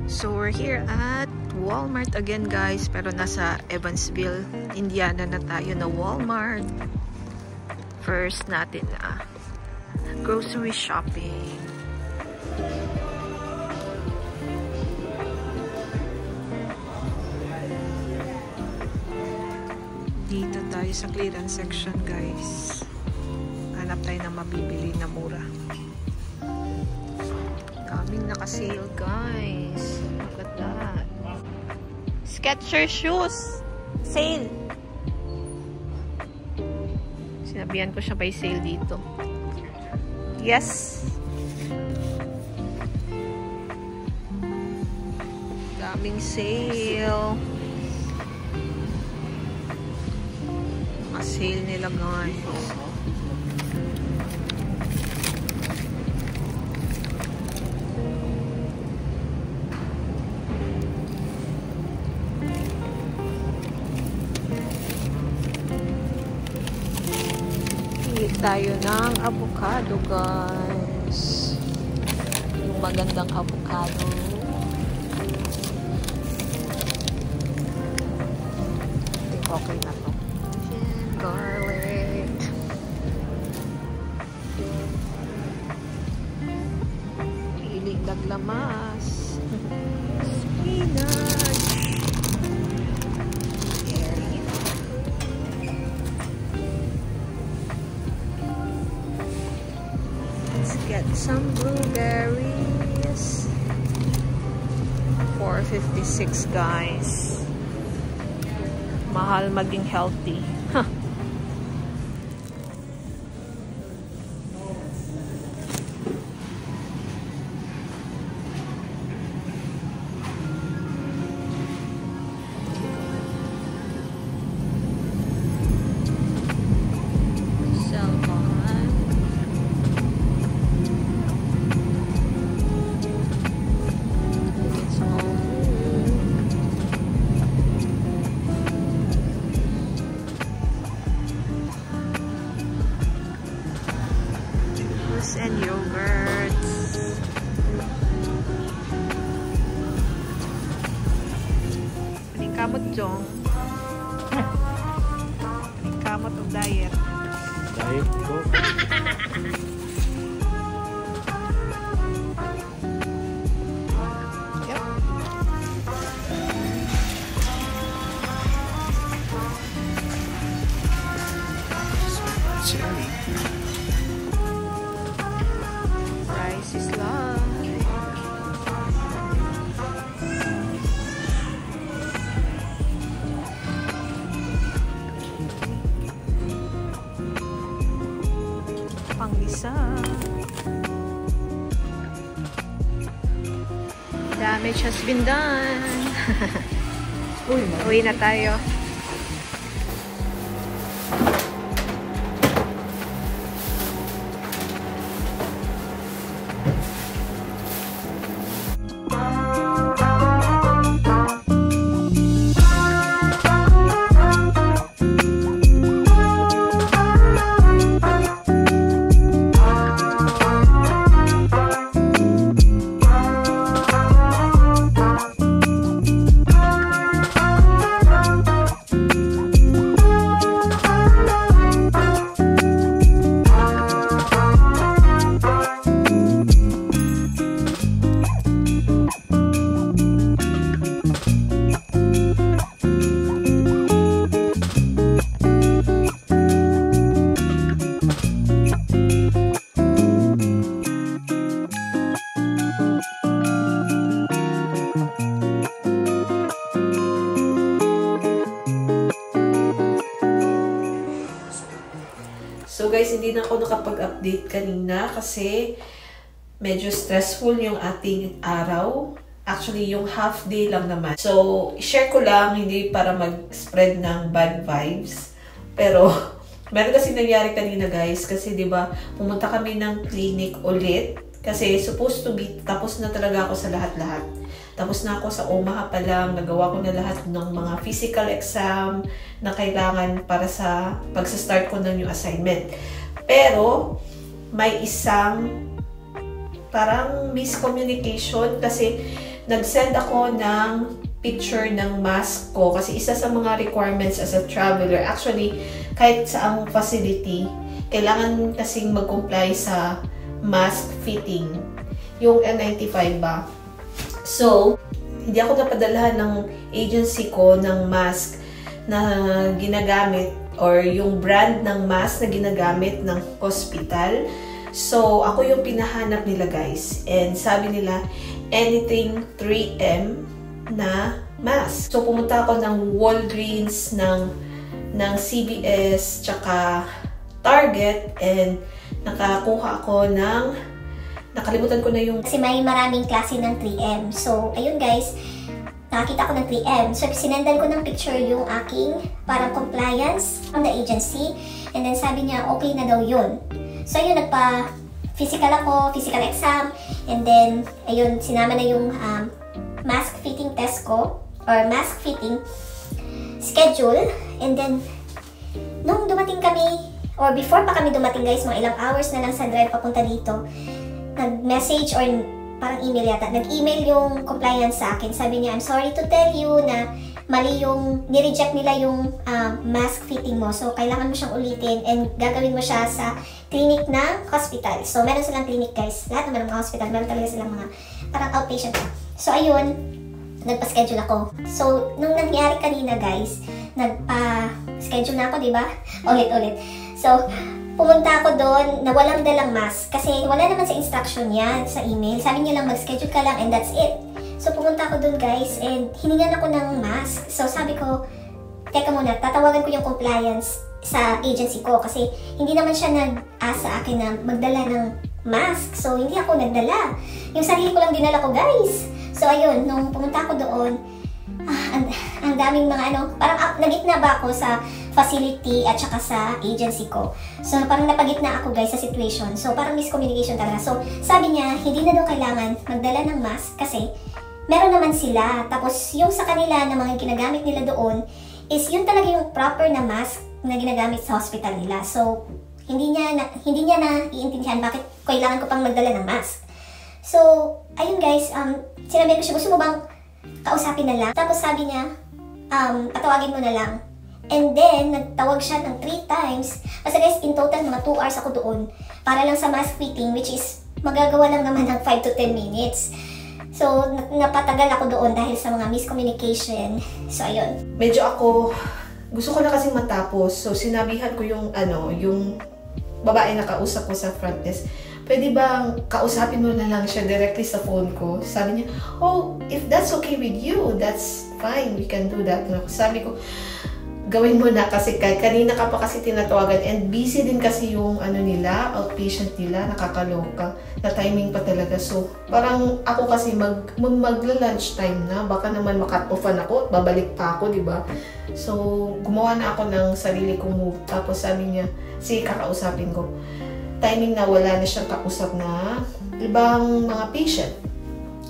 So we're here at Walmart again guys, pero nasa Evansville, Indiana na tayo na Walmart. First natin na grocery shopping. Dito tayo sa clearance section guys. Hanap tayo ng mabibili na mura. Daming naka-sale guys. Look at that. Skechers shoes. Sale. Sinabihan ko siya by sale dito. Yes. Daming sale. Sale nila guys. Pili tayo ng avocado guys. Yung magandang avocado. I think okay na to. Garlic. Piling naglamas. Spinach. Cherry. Let's get some blueberries. $4.56 guys. Mahal maging healthy. Huh. And yogurts. Aning kamot jong. Aning kamot og diet. Diet ko. Yep. Cherry. Is life. Pang-isa. Damage has been done. Uwi na tayo. So guys, hindi na ako nakapag-update kanina kasi medyo stressful yung ating araw. Actually, yung half day lang naman. So, share ko lang, hindi para mag-spread ng bad vibes. Pero, meron kasi nangyari kanina guys. Kasi diba, pumunta kami ng clinic ulit. Kasi supposed to be, tapos na talaga ako sa lahat-lahat. Tapos na ako sa Omaha pa lang, nagawa ko na lahat ng mga physical exam na kailangan para sa pagsa-start ko ng new assignment. Pero, may isang parang miscommunication kasi nag-send ako ng picture ng mask ko kasi isa sa mga requirements as a traveler, actually, kahit sa ang facility, kailangan kasing mag-comply sa mask fitting. Yung N95 ba? So, hindi ako napadalhan ng agency ko ng mask na ginagamit or yung brand ng mask na ginagamit ng hospital. So, ako yung pinahanap nila guys. And sabi nila, anything 3M na mask. So, pumunta ako ng Walgreens, ng CVS, tsaka Target, and nakakuha ako ng, nakalimutan ko na yung... Kasi may maraming klase ng 3M. So, ayun guys, nakakita ko ng 3M. So, sinendan ko ng picture yung aking parang compliance from the agency. And then sabi niya, okay na daw yun. So, ayun, nagpa-physical ako, physical exam. And then, ayun, sinama na yung mask fitting test ko, or mask fitting schedule. And then, nung dumating kami, or before pa kami dumating guys, mga ilang hours na lang sa drive papunta dito, nag-message or parang email yata, nag-email yung compliance sa akin. Sabi niya, I'm sorry to tell you na mali yung, nireject nila yung mask fitting mo. So, kailangan mo siyang ulitin and gagawin mo siya sa clinic ng hospital. So, meron silang clinic guys. Lahat naman ng mga hospital, meron talaga silang mga parang outpatient. So, ayun, nagpa-schedule ako. So, nung nangyari kanina guys, nagpa-schedule na ako, di ba? Ulit-ulit. So, pumunta ako doon na walang dalang mask kasi wala naman sa instruction niya sa email. Sabi niya lang mag-schedule ka lang and that's it. So, pumunta ako doon guys and hiningan ako ng mask. So, sabi ko, teka muna, tatawagan ko yung compliance sa agency ko kasi hindi naman siya nag-ask sa akin na magdala ng mask. So, hindi ako nagdala. Yung sarili ko lang dinala ko guys. So, ayun, nung pumunta ako doon, ang daming mga parang nagitna ba ako sa facility at saka sa agency ko. So, parang napagitna ako guys sa situation. So, parang miscommunication talaga. So, sabi niya, hindi na daw kailangan magdala ng mask kasi meron naman sila. Tapos, yung sa kanila na mga ginagamit nila doon is yun talaga yung proper na mask na ginagamit sa hospital nila. So, hindi niya na iintindihan bakit kailangan ko pang magdala ng mask. So, ayun guys, sinabi ko siya, gusto mo bang kausapin na lang? Tapos sabi niya, patawagin mo na lang. And then, nagtawag siya ng 3 times. Kasi guys, in total, mga 2 hours ako doon. Para lang sa mask fitting, which is, magagawa lang naman ng 5 to 10 minutes. So, napatagal ako doon dahil sa mga miscommunication. So, ayun. Medyo ako, gusto ko na kasing matapos. So, sinabihan ko yung, yung babae na kausap ko sa front desk. Pwede bang kausapin mo na lang siya directly sa phone ko? Sabi niya, oh, if that's okay with you, that's fine. We can do that. Sabi ko, gawin mo na kasi kanina ka pa kasi tinatawagan and busy din kasi yung nila, outpatient nila, nakakaloka. Na timing pa talaga. So, parang ako kasi magla-lunch time na. Baka naman makat-offan ako at babalik pa ako, di ba? So, gumawa na ako ng sarili kong move. Tapos sabi niya, sige, kakausapin ko. Timing na wala na siyang kausap na ibang mga patient.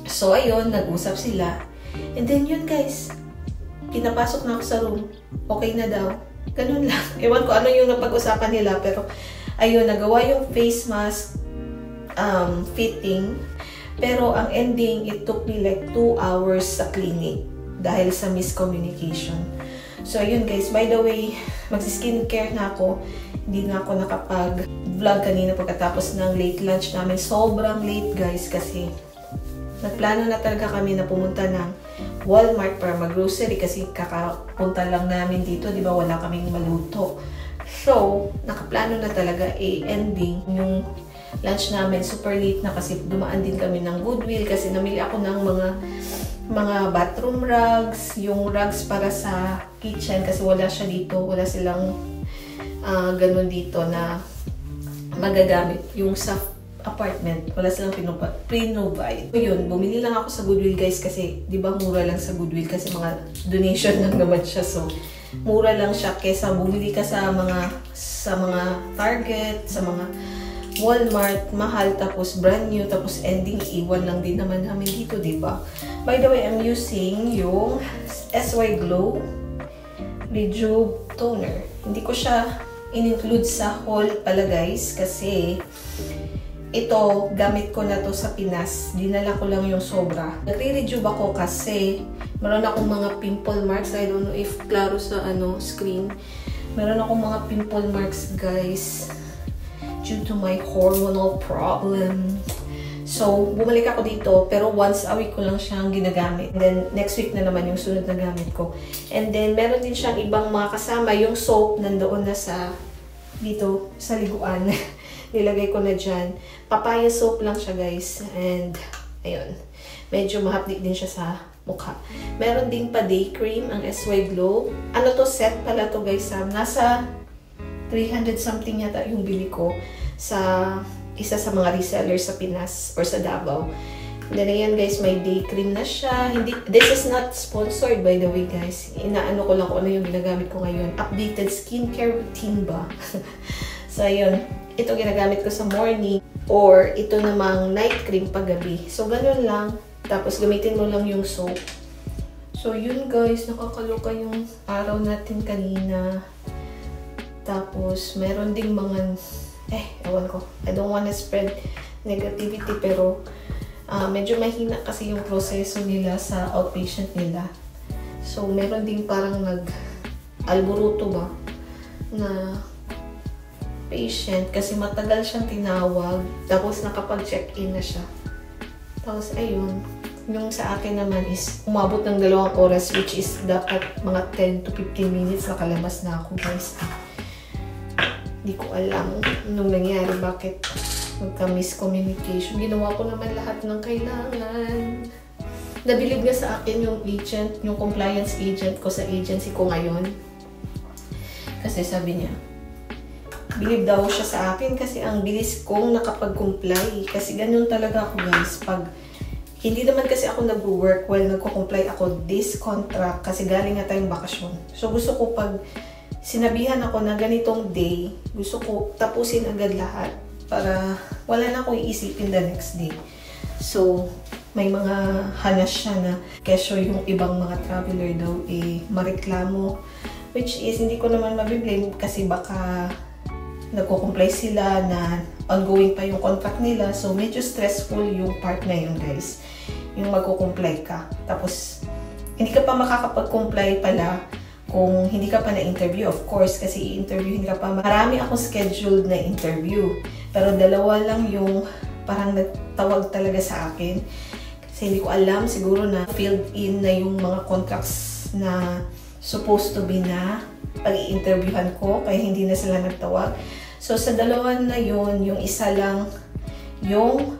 So, ayun, nag-usap sila. And then yun guys, pinapasok na ako sa room. Okay na daw. Ganun lang. Ewan ko ano yung napag-usapan nila. Pero, ayun, nagawa yung face mask fitting. Pero, ang ending, it took me like 2 hours sa clinic. Dahil sa miscommunication. So, ayun guys. By the way, mag-skincare na ako. Hindi na ako nakapag-vlog kanina pagkatapos ng late lunch namin. Sobrang late guys kasi nagplano na talaga kami na pumunta ng Walmart para mag-grocery kasi kakapunta lang namin dito. Di ba wala kaming maluto. So, nakaplano na talaga ending yung lunch namin. Super late na kasi dumaan din kami ng Goodwill kasi namili ako ng mga bathroom rugs, yung rugs para sa kitchen kasi wala siya dito. Wala silang ganun dito na magagamit yung sa apartment. Wala silang pre-provide. So yun, bumili lang ako sa Goodwill guys kasi di ba mura lang sa Goodwill kasi mga donation lang naman siya. So, mura lang siya kesa bumili ka sa mga Target, sa mga Walmart, mahal tapos brand new tapos ending iwan lang din naman namin dito, di ba? By the way, I'm using yung SY Glow Rejuve Toner. Hindi ko siya in-include sa haul pala guys kasi ito, gamit ko na to sa Pinas. Dinala ko lang yung sobra. Nagre-review ako kasi meron akong mga pimple marks. I don't know if klaro sa screen. Meron akong mga pimple marks, guys, due to my hormonal problem. So, bumalik ako dito, pero once a week ko lang siyang ginagamit. And then, next week na naman yung sunod na gamit ko. And then, meron din siyang ibang mga kasama. Yung soap, nandoon na dito, sa liguan. Nilagay ko na dyan. Papaya soap lang siya, guys. And, ayun. Medyo mahapdi din siya sa mukha. Meron din pa day cream, ang SY Glow. Ano to, set pala to, guys. Nasa 300 something yata yung bili ko sa isa sa mga resellers sa Pinas or sa Davao. And then, ayan, guys, may day cream na siya. This is not sponsored, by the way, guys. Inaano ko lang kung ano yung ginagamit ko ngayon. Updated skincare routine ba? So, ayun. Ito ginagamit ko sa morning or ito namang night cream paggabi. So, ganun lang. Tapos, gamitin mo lang yung soap. So, yun, guys. Nakakaloka yung araw natin kanina. Tapos, meron ding mga ewan ko. I don't wanna spread negativity pero medyo mahina kasi yung proseso nila sa outpatient nila. So, meron din parang nag-alburuto ba na patient kasi matagal siyang tinawag. Tapos, nakapag-check-in na siya. Tapos, ayun. Yung sa akin naman is umabot ng 2 oras which is dapat mga 10 to 15 minutes nakalabas na ako, guys. Hindi ko alam nung nangyari bakit magka-miscommunication. Ginawa ko naman lahat ng kailangan. Nabilib nga sa akin yung agent, yung compliance agent ko sa agency ko ngayon. Kasi sabi niya, bilib daw siya sa akin kasi ang bilis kong nakapag-comply. Kasi ganun talaga ako, guys. Pag hindi naman kasi ako nag-work while nagko-comply ako this contract kasi galing nga tayong bakasyon. So gusto ko pag sinabihan ako na ganitong day, gusto ko tapusin agad lahat para wala na akong iisipin the next day. So, may mga hanas siya na kesyo yung ibang mga traveler daw mareklamo. Which is, hindi ko naman mabiblame kasi baka nagko-comply sila na ongoing pa yung contract nila. So, medyo stressful yung part na yun, guys. Yung magko-comply ka. Tapos, hindi ka pa makakapag-comply pala kung hindi ka pa na-interview, of course, kasi i-interview hindi ka pa. Marami akong scheduled na interview. Pero 2 lang yung parang nagtawag talaga sa akin. Kasi hindi ko alam, siguro na filled in na yung mga contracts na supposed to be na pag-i-interviewhan ko, kaya hindi na sila nagtawag. So, sa 2 na yun, yung isa lang yung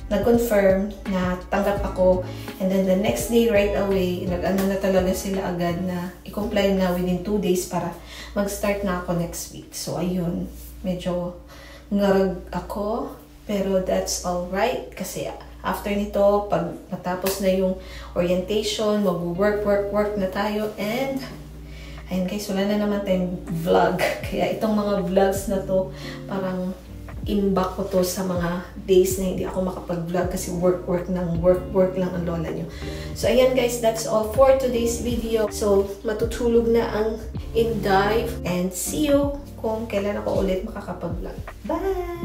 nag-confirm na tanggap ako. And then the next day, right away, nag-ano na talaga sila agad na i-comply na within 2 days para mag-start na ako next week. So, ayun. Medyo ngarag ako. Pero that's alright. Kasi after nito, pag natapos na yung orientation, mag-work na tayo. And, ayun guys, wala na naman tayong vlog. Kaya itong mga vlogs na to, parang imbak ko to sa mga days na hindi ako makapag-vlog kasi work lang ang lola nyo. So, ayan guys, that's all for today's video. So, matutulog na ang in-dive and see you kung kailan ako ulit makakapag-vlog. Bye!